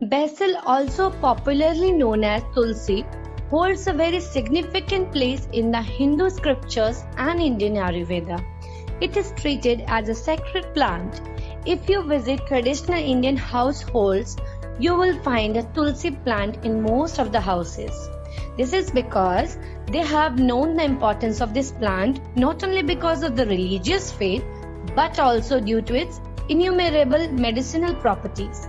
Basil, also popularly known as Tulsi, holds a very significant place in the Hindu scriptures and Indian Ayurveda. It is treated as a sacred plant. If you visit traditional Indian households, you will find a Tulsi plant in most of the houses. This is because they have known the importance of this plant not only because of the religious faith but also due to its innumerable medicinal properties.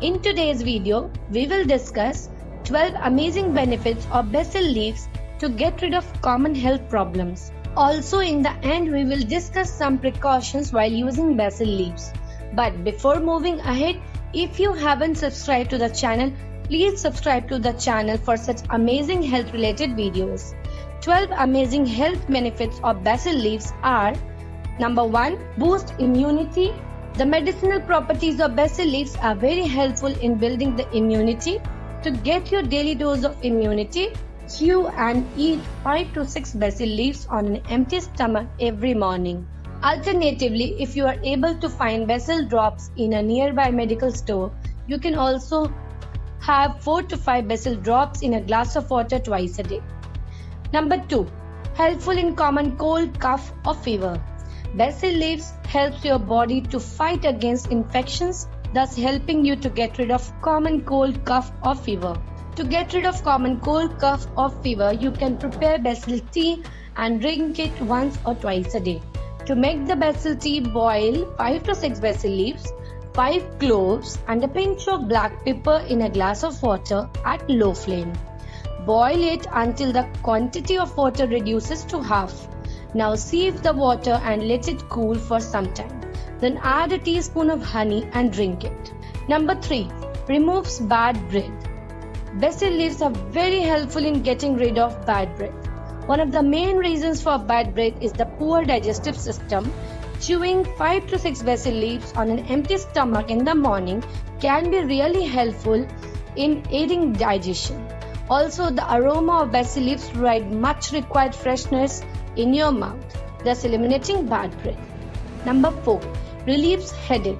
In today's video, we will discuss 12 amazing benefits of basil leaves to get rid of common health problems. Also, in the end, we will discuss some precautions while using basil leaves. But before moving ahead, if you haven't subscribed to the channel, please subscribe to the channel for such amazing health related videos. 12 amazing health benefits of basil leaves are: Number 1. Boost immunity. The medicinal properties of basil leaves are very helpful in building the immunity. To get your daily dose of immunity, chew and eat 5 to 6 basil leaves on an empty stomach every morning. Alternatively, if you are able to find basil drops in a nearby medical store, you can also have 4 to 5 basil drops in a glass of water twice a day. Number 2. Helpful in common cold, cough or fever. Basil leaves helps your body to fight against infections, thus helping you to get rid of common cold, cough or fever. To get rid of common cold, cough or fever, you can prepare basil tea and drink it once or twice a day. To make the basil tea, boil 5 to 6 basil leaves, 5 cloves and a pinch of black pepper in a glass of water at low flame. Boil it until the quantity of water reduces to half. Now sieve the water and let it cool for some time. Then add a teaspoon of honey and drink it. Number 3. Removes bad breath. Basil leaves are very helpful in getting rid of bad breath. One of the main reasons for bad breath is the poor digestive system. Chewing 5 to 6 basil leaves on an empty stomach in the morning can be really helpful in aiding digestion. Also, the aroma of basil leaves provide much required freshness in your mouth, thus eliminating bad breath. Number 4. Relieves headache.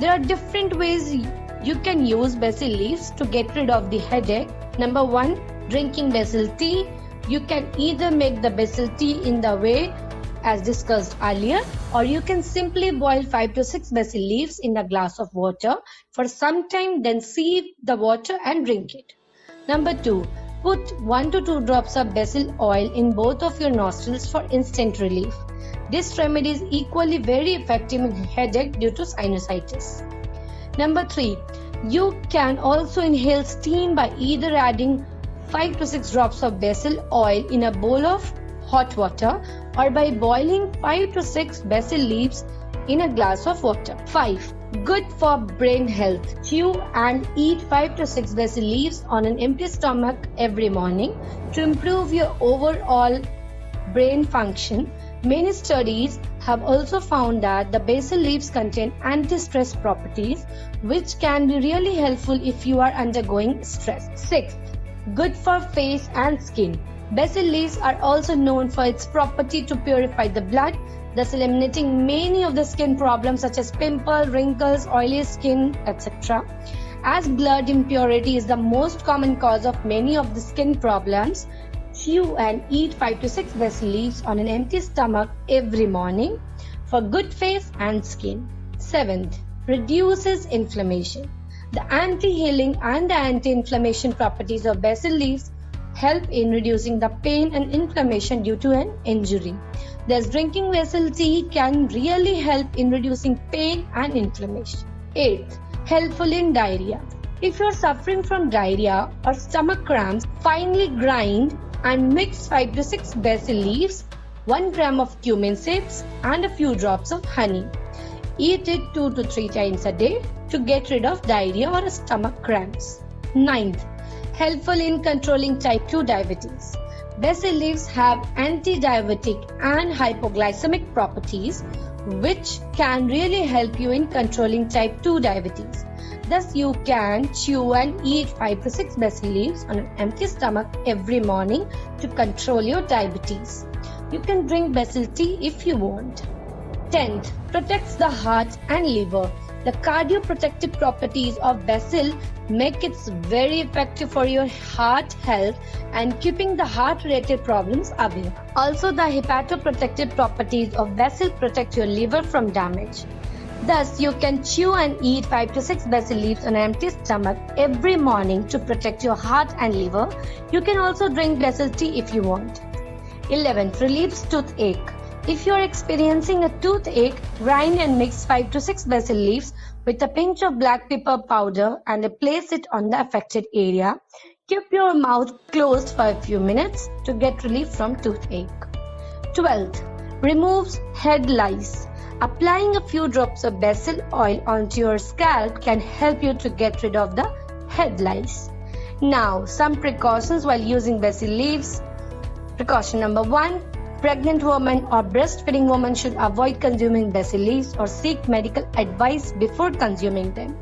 There are different ways you can use basil leaves to get rid of the headache. Number 1. Drinking basil tea. You can either make the basil tea in the way as discussed earlier, or you can simply boil 5 to 6 basil leaves in a glass of water for some time, then sieve the water and drink it. Number 2. Put 1 to 2 drops of basil oil in both of your nostrils for instant relief. This remedy is equally very effective in headache due to sinusitis. Number 3. You can also inhale steam by either adding 5 to 6 drops of basil oil in a bowl of hot water or by boiling 5 to 6 basil leaves in a glass of water. 5. Good for brain health. Chew and eat 5 to 6 basil leaves on an empty stomach every morning to improve your overall brain function. Many studies have also found that the basil leaves contain anti-stress properties, which can be really helpful if you are undergoing stress. 6. Good for face and skin. Basil leaves are also known for its property to purify the blood, thus eliminating many of the skin problems such as pimples, wrinkles, oily skin, etc. As blood impurity is the most common cause of many of the skin problems, chew and eat 5 to 6 basil leaves on an empty stomach every morning for good face and skin. 7th. Reduces inflammation. The anti-healing and the anti-inflammation properties of basil leaves help in reducing the pain and inflammation due to an injury. Thus, drinking basil tea can really help in reducing pain and inflammation. 8th. Helpful in diarrhea. If you are suffering from diarrhea or stomach cramps, finely grind and mix 5 to 6 basil leaves, 1 gram of cumin seeds and a few drops of honey. Eat it 2 to 3 times a day to get rid of diarrhea or stomach cramps. 9th. Helpful in controlling type 2 diabetes. Basil leaves have anti-diabetic and hypoglycemic properties, which can really help you in controlling type 2 diabetes. Thus, you can chew and eat 5 to 6 basil leaves on an empty stomach every morning to control your diabetes. You can drink basil tea if you want. 10th, protects the heart and liver. The cardioprotective properties of basil make it very effective for your heart health and keeping the heart-related problems away. Also, the hepatoprotective properties of basil protect your liver from damage. Thus, you can chew and eat 5 to 6 basil leaves on an empty stomach every morning to protect your heart and liver. You can also drink basil tea if you want. 11th, relieves toothache. If you are experiencing a toothache, grind and mix 5 to 6 basil leaves with a pinch of black pepper powder and place it on the affected area. Keep your mouth closed for a few minutes to get relief from toothache. 12th, removes head lice. Applying a few drops of basil oil onto your scalp can help you to get rid of the head lice. Now, some precautions while using basil leaves. Precaution number 1. Pregnant women or breastfeeding women should avoid consuming basil leaves or seek medical advice before consuming them.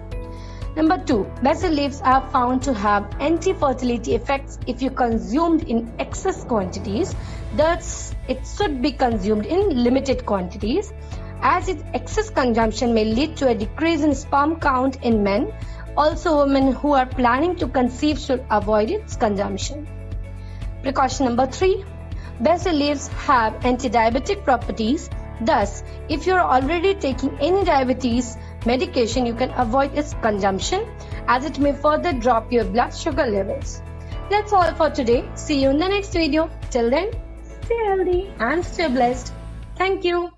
Number 2. Basil leaves are found to have anti-fertility effects if you consumed in excess quantities. Thus, it should be consumed in limited quantities, as its excess consumption may lead to a decrease in sperm count in men. Also, women who are planning to conceive should avoid its consumption. Precaution number 3. Basil leaves have anti-diabetic properties. Thus, if you are already taking any diabetes medication, you can avoid its consumption as it may further drop your blood sugar levels. That's all for today. See you in the next video. Till then, stay healthy and stay blessed. Thank you.